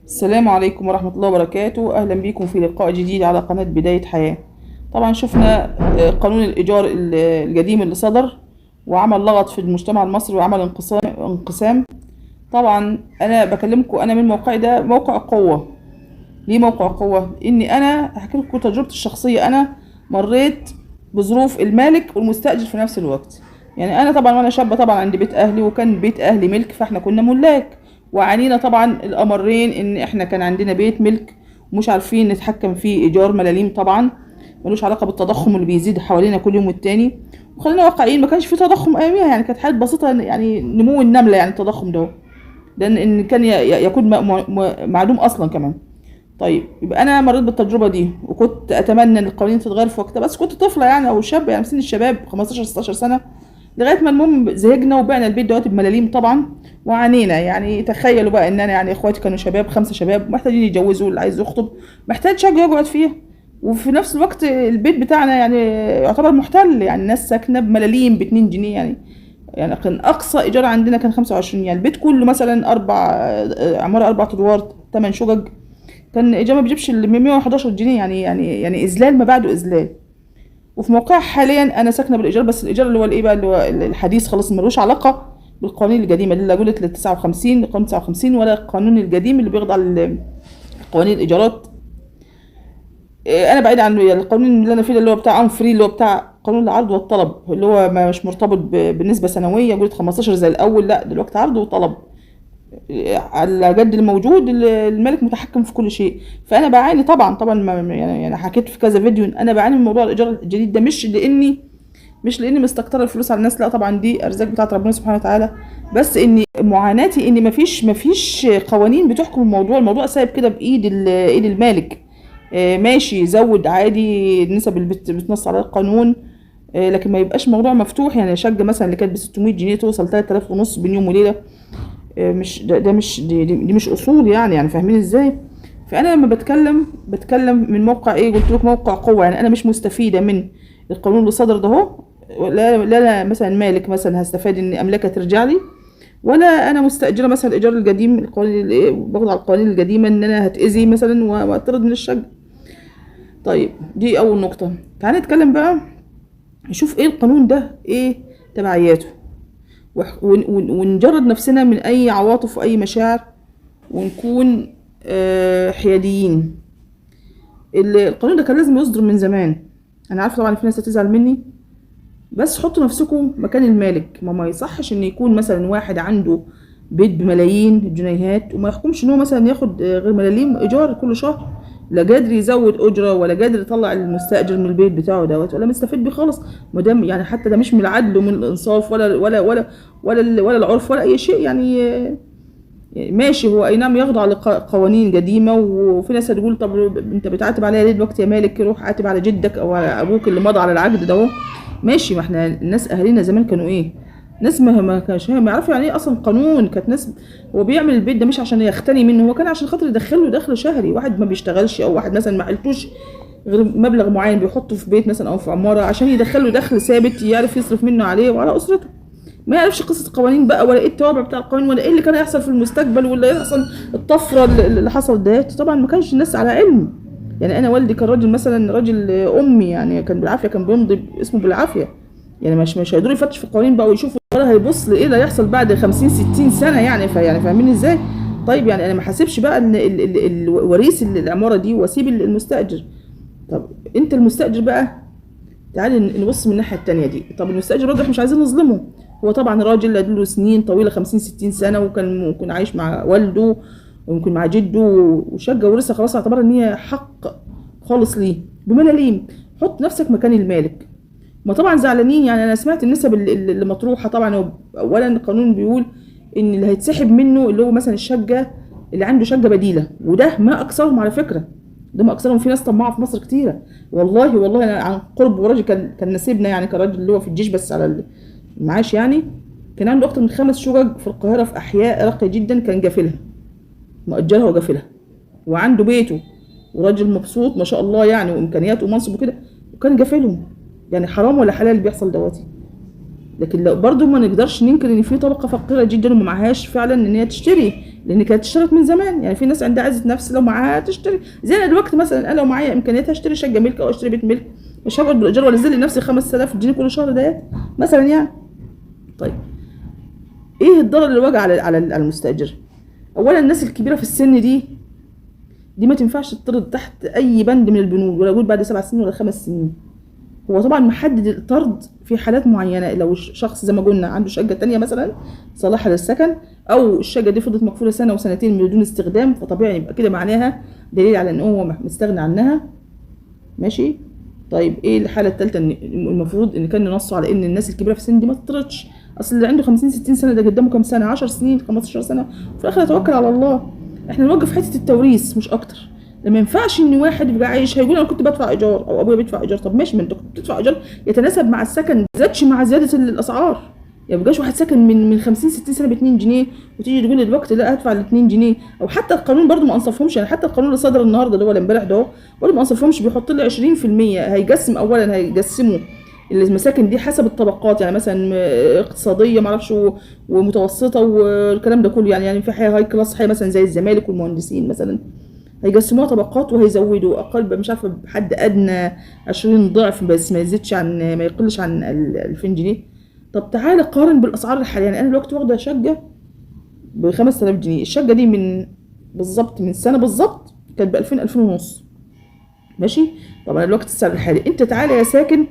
السلام عليكم ورحمة الله وبركاته. أهلا بكم في لقاء جديد على قناة بداية حياة. طبعا شفنا قانون الإيجار القديم اللي صدر وعمل لغط في المجتمع المصري وعمل انقسام. طبعا أنا بكلمكم، أنا من موقعي ده موقع قوة. ليه موقع قوة؟ إني أنا هحكي لكم تجربتي الشخصية. أنا مريت بظروف المالك والمستأجر في نفس الوقت. يعني أنا طبعا وأنا شابة طبعا عندي بيت أهلي، وكان بيت أهلي ملك، فإحنا كنا ملاك، وعانينا طبعا الأمرين، إن إحنا كان عندنا بيت ملك ومش عارفين نتحكم فيه، إيجار ملاليم طبعا ملوش علاقة بالتضخم اللي بيزيد حوالينا كل يوم والتاني. وخلينا واقعيين، ما كانش في تضخم أياميها، يعني كانت حاجات بسيطة، يعني نمو النملة يعني التضخم ده، لأن إن كان يكون معدوم أصلا كمان. طيب يبقى انا مريت بالتجربه دي، وكنت اتمنى ان القوانين تتغير في وقتها، بس كنت طفله يعني او شاب، يعني سن الشباب 15 16 سنه، لغايه ما المهم زهقنا وبعنا البيت دلوقتي بملاليم طبعا وعانينا. يعني تخيلوا بقى ان انا، يعني اخواتي كانوا شباب، 5 شباب محتاجين يتجوزوا، اللي عايز يخطب محتاج شقه يقعد فيها، وفي نفس الوقت البيت بتاعنا يعني يعتبر محتل، يعني الناس ساكنه بملاليم ب2 جنيه. يعني كان اقصى ايجار عندنا كان 25، يعني البيت كله مثلا عماره 4 ادوار 8 شقق، كان ايجار ما بيجيبش ال 111 جنيه. يعني اذلال ما بعده اذلال. وفي موقع حاليا انا ساكنه بالايجار، بس الايجار اللي هو الايه بقى، اللي هو الحديث، خلاص ملوش علاقه بالقوانين القديمه اللي قلت لل 59 قانون 59، ولا القانون القديم اللي بيخضع لقوانين الايجارات. انا بعيد عن القانون اللي انا فيه، اللي هو بتاع ام فري، اللي هو بتاع قانون العرض والطلب، اللي هو مش مرتبط بالنسبه سنويه قلت 15 زي الاول، لا دلوقتي عرض وطلب على قد الموجود، الملك متحكم في كل شيء. فانا بعاني طبعا يعني حكيت في كذا فيديو، انا بعاني من موضوع الايجار الجديد ده، مش لاني مستكتره الفلوس على الناس، لا طبعا دي ارزاق بتاعت ربنا سبحانه وتعالى، بس اني معاناتي ان مفيش قوانين بتحكم الموضوع سايب كده بايد ايد المالك. ماشي زود عادي النسب اللي بتنص على القانون، لكن ما يبقاش موضوع مفتوح. يعني شقه مثلا اللي كانت ب 600 جنيه توصل 3000 ونص بين يوم وليله. مش ده مش دي مش اصول، يعني فاهمين ازاي؟ فانا لما بتكلم من موقع ايه، قلت لك موقع قوه. يعني انا مش مستفيده من القانون اللي صدر ده اهو، لا مثلا مالك مثلا هستفاد ان املاكها ترجع لي، ولا انا مستاجره مثلا الايجار القديم، القوانين اللي ايه باخد على القوانين القديمه ان انا هتاذي مثلا واطرد من الشقه. طيب دي اول نقطه. تعالى نتكلم بقى نشوف ايه القانون ده، ايه تبعياته، ونجرد نفسنا من اي عواطف واي مشاعر، ونكون حياديين. القانون ده كان لازم يصدر من زمان. انا عارفه طبعا في ناس هتزعل مني، بس حطوا نفسكم مكان المالك. ما يصحش ان يكون مثلا واحد عنده بيت بملايين الجنيهات وما يحكمش ان هو مثلا ياخد غير ملاليم ايجار كل شهر، لا قادر يزود اجره ولا قادر يطلع المستاجر من البيت بتاعه دوت، ولا مستفيد بيه خالص. ما دام يعني حتى ده مش من العدل ومن الانصاف ولا العرف ولا اي شيء. يعني ماشي، هو اي نعم يخضع لقوانين قديمه، وفي ناس هتقول طب انت بتعاتب عليا ليه دلوقتي يا مالك؟ روح عاتب على جدك او على ابوك اللي مضى على العقد ده اهو. ماشي، ما احنا الناس اهالينا زمان كانوا ايه، ناس ما كانش ما يعرفوا يعني ايه اصلا قانون. كانت ناس هو بيعمل البيت ده مش عشان يختني منه، هو كان عشان خاطر يدخله دخل شهري. واحد ما بيشتغلش او واحد مثلا ما حلتوش غير مبلغ معين بيحطه في بيت مثلا او في عماره عشان يدخله دخل ثابت يعرف يصرف منه عليه وعلى اسرته. ما يعرفش قصه القوانين بقى، ولا ايه التوابع بتاع القوانين، ولا ايه اللي كان هيحصل في المستقبل، ولا يحصل الطفره اللي حصلت ديت. طبعا ما كانش الناس على علم. يعني انا والدي كان راجل مثلا، راجل امي، يعني كان بالعافيه، كان بيمضي اسمه بالعافيه. يعني مش هيقدروا يفتش في القوانين بقى ويشوفوا، ولا هيبص لايه اللي هيحصل بعد 50 60 سنه. يعني فاهمين ازاي؟ طيب يعني انا ما حاسبش بقى ان وريث العماره دي واسيب المستاجر. طب انت المستاجر بقى، تعالي نبص من الناحيه التانية دي. طب المستاجر برضه احنا مش عايزين نظلمه، هو طبعا راجل له سنين طويله 50 60 سنه، وكان ممكن عايش مع والده ويمكن مع جده، وشقه ورثه خلاص اعتبر ان هي حق خالص ليه بملاليم. حط نفسك مكان المالك. ما طبعا زعلانين. يعني انا سمعت النسب اللي مطروحه. طبعا اولا القانون بيقول ان اللي هيتسحب منه اللي هو مثلا الشقه اللي عنده شقه بديله، وده ما اكثرهم على فكره، ده ما اكثرهم. في ناس طماعه في مصر كتيره، والله انا عن قرب وراجل كان نسيبنا، يعني كان راجل اللي هو في الجيش بس على المعاش، يعني كان عنده اكتر من 5 شقق في القاهره في احياء راقيه جدا، كان جافلها مؤجرها وجافلها، وعنده بيته، وراجل مبسوط ما شاء الله يعني، وامكانياته ومنصب وكده، وكان جافلهم. يعني حرام ولا حلال اللي بيحصل دواتي؟ لكن لو برضو ما نقدرش ننكر ان في طبقه فقيره جدا وما معهاش فعلا ان هي تشتري لان كانت اشترت من زمان. يعني في ناس عندها عزه نفس لو معاها تشتري، زي انا دلوقتي مثلا انا لو معايا امكانيات اشتري شقه ملك او اشتري بيت ملك، مش هقعد بالايجار ولا انزل لنفسي 5000 جنيه كل شهر ده مثلا يعني. طيب ايه الضرر اللي وقع على المستاجر؟ اولا الناس الكبيره في السن دي ما تنفعش تطرد تحت اي بند من البنود، ولا اقول بعد 7 سنين ولا 5 سنين. هو طبعا محدد الطرد في حالات معينه، لو شخص زي ما قلنا عنده شقه تانية مثلا صلاحها للسكن، او الشقه دي فضلت مقفوله سنه وسنتين بدون استخدام، فطبيعي يبقى كده معناها دليل على ان هو مستغني عنها. ماشي. طيب ايه الحاله الثالثه؟ ان المفروض ان كان ينصوا على ان الناس الكبيره في السن دي ما تطردش. اصل اللي عنده 50 60 سنه ده قدامه كام سنه؟ 10 سنين 15 سنه، وفي الاخر يتوكل على الله. احنا نوقف حته التوريث مش اكتر. ما ينفعش ان واحد يبقى عايش هيقول انا كنت بدفع ايجار او ابويا بيدفع ايجار. طب ماشي، ما انت كنت بتدفع ايجار يتناسب مع السكن، ما زادش مع زياده الاسعار. يعني ما يبقاش واحد ساكن من 50 60 سنه ب 2 جنيه وتيجي تقول لي دلوقتي لا هدفع ال 2 جنيه. او حتى القانون برده ما انصفهمش، يعني حتى القانون اللي صدر النهارده اللي هو امبارح ده برده ما انصفهمش، بيحط لي 20%. هيقسم اولا هيقسموا المساكن دي حسب الطبقات، يعني مثلا اقتصاديه معرفش ومتوسطه والكلام ده كله، يعني في حاجه هاي كلاس، حاجه مثلا زي الزمالك والمهندسين مثلا هيقسموها طبقات وهيزودوا اقل مش عارفه بحد ادنى 20 ضعف، بس ما يزيدش عن ما يقلش عن 2000 جنيه. طب تعالى قارن بالاسعار الحاليه. يعني انا دلوقتي واخده شقه ب 5000 جنيه، الشقه دي من سنه بالظبط كانت ب 2000 2000 ونص. ماشي. طب انا دلوقتي السعر الحالي، انت تعالى يا ساكن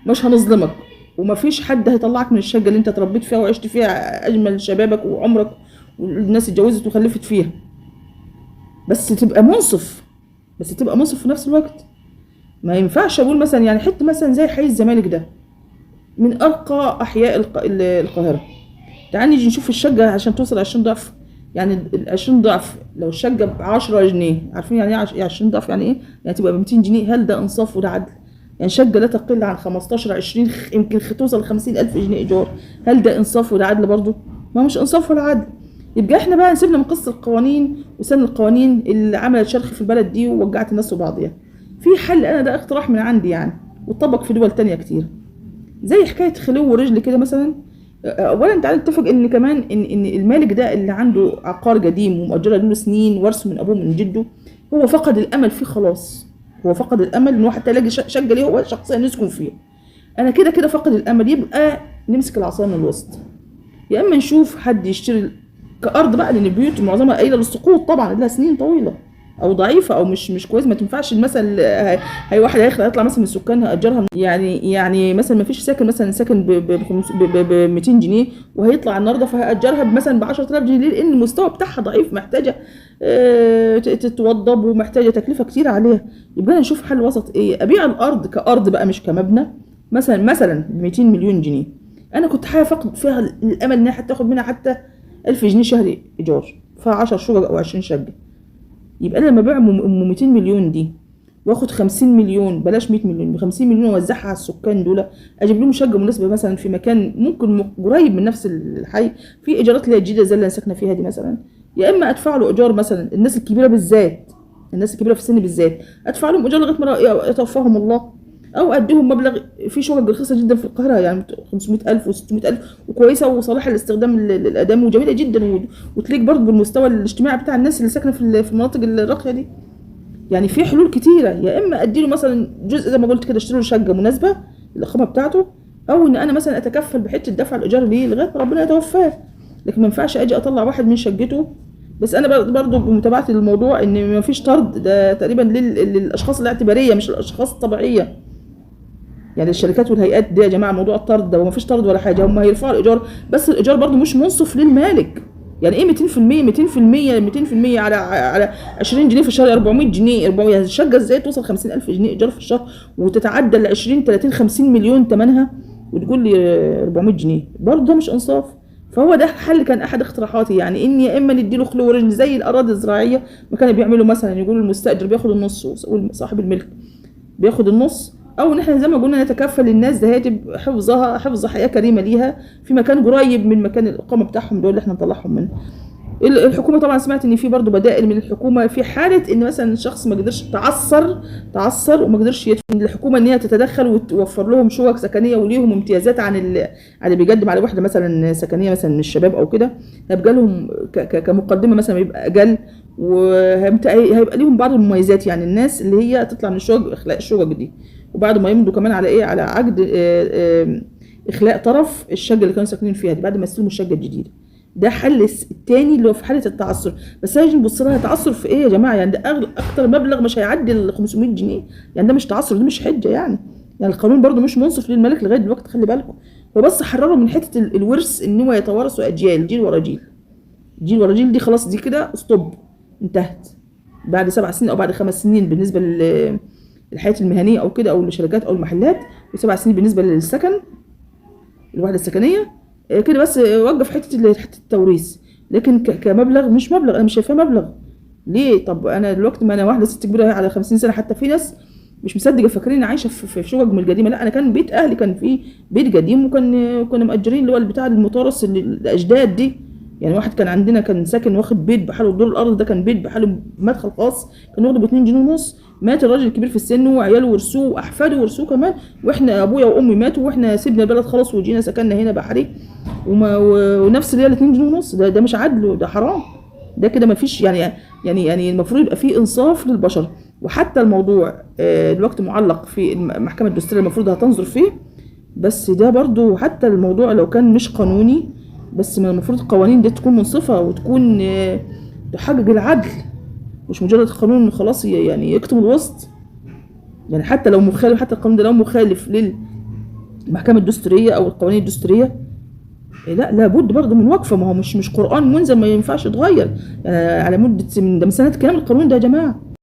مش هنظلمك، ومفيش حد هيطلعك من الشقه اللي انت اتربيت فيها وعشت فيها اجمل شبابك وعمرك والناس اتجوزت وخلفت فيها، بس تبقى منصف، بس تبقى منصف في نفس الوقت. ما ينفعش اقول مثلا يعني حته مثلا زي حي الزمالك ده من ارقى احياء القاهره، تعال نيجي نشوف الشقه عشان توصل 20 ضعف. يعني ال 20 ضعف لو الشقه ب 10 جنيه، عارفين يعني ايه 20 ضعف؟ يعني ايه؟ يعني تبقى ب 200 جنيه. هل ده انصاف وده عدل؟ يعني شقه لا تقل عن 15 20 يمكن توصل 50,000 جنيه ايجار، هل ده انصاف وده عدل برضه؟ ما مش انصاف ولا عدل. يبقى احنا بقى نسيبنا من قصه القوانين وسن القوانين اللي عملت شرخ في البلد دي ووجعت الناس وبعضيها. في حل، انا ده اقتراح من عندي يعني واتطبق في دول تانية كتير، زي حكايه خلو ورجل كده مثلا. اولا تعالى نتفق ان كمان ان المالك ده اللي عنده عقار قديم ومؤجره له سنين ورثه من ابوه من جده، هو فقد الامل فيه خلاص. هو فقد الامل ان هو حتى يلاقي شقه ليه هو شخصيا يسكن فيها. انا كده فقد الامل. يبقى نمسك العصايه من الوسط، يا اما نشوف حد يشتري كارض بقى، لان البيوت معظمها قايله للسقوط طبعا، لها سنين طويله او ضعيفه او مش كويس. ما تنفعش مثلا هي واحد هيطلع مثلا من سكانها اجرها، يعني مثلا ما فيش ساكن مثلا ساكن ب 200 جنيه وهيطلع النهارده فهاجرها مثلا ب 10000 جنيه. ليه؟ لان المستوى بتاعها ضعيف، محتاجه تتوضب ومحتاجه تكلفه كتير عليها. يبقى نشوف حل وسط. ايه؟ ابيع الارض كارض بقى مش كمبنى مثلا ب 200 مليون جنيه. انا كنت فقد فيها الامل انها حتى تاخد منها حتى 1000 جنيه شهري ايجار، فيها 10 شقق او 20 شقه. يبقى انا لما ابيع ام 200 مليون دي واخد 50 مليون، بلاش 100 مليون، ب 50 مليون اوزعها على السكان دول، اجيب لهم شقه مناسبه مثلا في مكان ممكن قريب من نفس الحي، في ايجارات اللي هي جديده زي اللي انا ساكنه فيها دي مثلا. يا اما ادفع له ايجار مثلا الناس الكبيره بالذات، الناس الكبيره في السن بالذات ادفع لهم ايجار لغايه ما يتوفاهم الله، او اديهم مبلغ. في شقق رخيصه جدا في القاهره يعني 500,000 و600,000 وكويسه وصالحه للاستخدام الادمي وجميله جدا وتليق برضه بالمستوى الاجتماعي بتاع الناس اللي ساكنه في المناطق الراقيه دي. يعني في حلول كتيره. يا اما اديله مثلا جزء زي ما قلت كده، اشتري له شقه مناسبه للاقامه بتاعته، او ان انا مثلا اتكفل بحته دفع الايجار ليه لغايه ما ربنا يتوفاه. لكن ما ينفعش اجي اطلع واحد من شقته. بس انا برضه بمتابعه الموضوع ان ما فيش طرد، ده تقريبا للاشخاص الاعتباريه مش الاشخاص الطبيعيه. يعني الشركات والهيئات دي يا جماعه موضوع الطرد ده، وما فيش طرد ولا حاجه، هم هيرفعوا الايجار بس الايجار برضو مش منصف للمالك. يعني ايه 200% على 20 جنيه في الشهر، 400 جنيه 400. الشقه ازاي توصل 50,000 جنيه ايجار في الشهر وتتعدى ال 20 30 50 مليون ثمنها وتقول لي 400 جنيه؟ برضه ده مش انصاف. فهو ده حل كان احد اقتراحاتي، يعني ان يا اما نديله خلو ورجل زي الاراضي الزراعيه ما كانوا بيعملوا مثلا، يقولوا المستاجر بياخد النص وصاحب الملك بياخد النص، او ان احنا زي ما قلنا نتكفل الناس ده حفظ حياه كريمه ليها في مكان قريب من مكان الاقامه بتاعهم دول اللي احنا نطلعهم منه. الحكومه طبعا سمعت ان في برضو بدائل من الحكومه في حاله ان مثلا شخص ما قدرش تعثر وما قدرش يدفع، الحكومه ان هي تتدخل وتوفر لهم شقق سكنيه وليهم امتيازات عن اللي بيقدم على واحده مثلا سكنيه مثلا من الشباب او كده، هيبقى لهم كمقدمه مثلا يبقى اقل، وهيبقى ليهم بعض المميزات، يعني الناس اللي هي تطلع من الشقق اخلاء الشقق دي، وبعد ما يمضوا كمان على على عقد اخلاء طرف الشقه اللي كانوا ساكنين فيها دي بعد ما يستلموا الشقه الجديده. ده حل التاني اللي هو في حاله التعثر. بس هنيجي نبص لها تعثر في ايه يا جماعه؟ يعني ده اكتر مبلغ مش هيعدي ال 500 جنيه، يعني ده مش تعثر، ده مش حجه يعني القانون برضو مش منصف للملك لغايه دلوقتي، خلي بالكم. هو بس حرروا من حته الورث ان هو يتوارثوا اجيال، جيل ورا جيل، جيل ورا جيل، دي خلاص دي كده ستوب، انتهت بعد 7 سنين او بعد 5 سنين بالنسبه للحياه المهنيه او كده او الشركات او المحلات، و7 سنين بالنسبه للسكن الوحده السكنيه كده. بس وقف حته التوريث، لكن كمبلغ مش مبلغ، انا مش شايفاه مبلغ. ليه؟ طب انا دلوقتي ما انا واحده ست كبيره على 50 سنه، حتى في ناس مش مصدقه فاكرين عايشه في شقق من القديمه. لا، انا كان بيت اهلي كان في بيت قديم، كنا مأجرين اللي هو بتاع المتوارث الاجداد دي. يعني واحد كان عندنا كان ساكن واخد بيت بحاله، الدور الارض ده كان بيت بحاله بمدخل خاص، كان واخده ب 2 جنيه ونص. مات الراجل الكبير في السن وعياله ورثوه واحفاده ورثوه كمان، واحنا ابويا وامي ماتوا واحنا سيبنا البلد خلاص وجينا سكننا هنا بحري، ونفس اللي هي 2 جنيه ونص. ده مش عدل، ده حرام، ده كده ما فيش يعني المفروض يبقى فيه انصاف للبشر. وحتى الموضوع دلوقتي معلق في المحكمه الدستوريه، المفروض هتنظر فيه. بس ده برضو حتى الموضوع لو كان مش قانوني، بس من المفروض القوانين دي تكون منصفه وتكون تحقق العدل، مش مجرد قانون خلاص يعني يكتم الوسط. يعني حتى لو مخالف، حتى القانون ده لو مخالف للمحكمه الدستوريه او القوانين الدستوريه، لا لابد برضه من وقفه. ما هو مش قرآن منزل ما ينفعش يتغير. على مده من سنه كام القانون ده يا جماعه؟